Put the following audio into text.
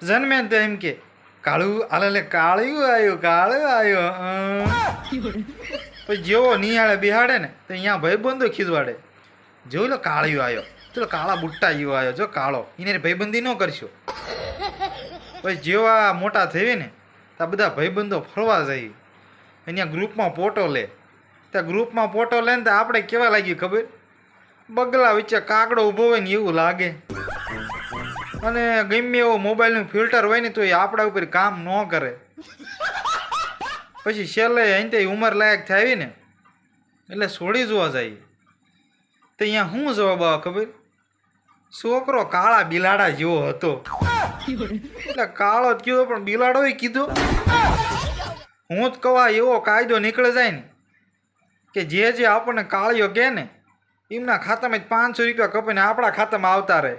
જન્મે ને તો એમ કે કાળું આલે કાળું આવ્યું પછી જેવો નિહાળે બિહાડે ને તો અહીંયા ભાઈબંધો ખીજવાડે જોઈ લો કાળિયો આવ્યો ચલો કાળા બુટ્ટા જેવો આવ્યો જો કાળો એને ભાઈબંધી ન કરશો. પછી જેવા મોટા થઈ ને તો આ બધા ભાઈબંધો ફરવા જાય અહીંયા ગ્રુપમાં ફોટો લે. ત્યાં ગ્રુપમાં ફોટો લે ને તો આપણે કેવા લાગ્યું ખબર? બગલા વચ્ચે કાગડો ઊભો હોય ને એવું લાગે. અને ગમે એવો મોબાઈલનું ફિલ્ટર હોય ને તો એ આપણા ઉપર કામ ન કરે. પછી છેલ્લે અહીં ઉંમર લાયક થાય ને એટલે છોડી જોવા જાય તો અહીંયા શું જવાબ આવે ખબર? છોકરો કાળા બિલાડા જેવો હતો. એટલે કાળો જ કીધો પણ બિલાડો કીધો. હું જ કહવા એવો કાયદો નીકળી જાય ને કે જે આપણને કાળિયો કહે ને એમના ખાતામાં 500 રૂપિયા કપીને આપણા ખાતામાં આવતા રહે.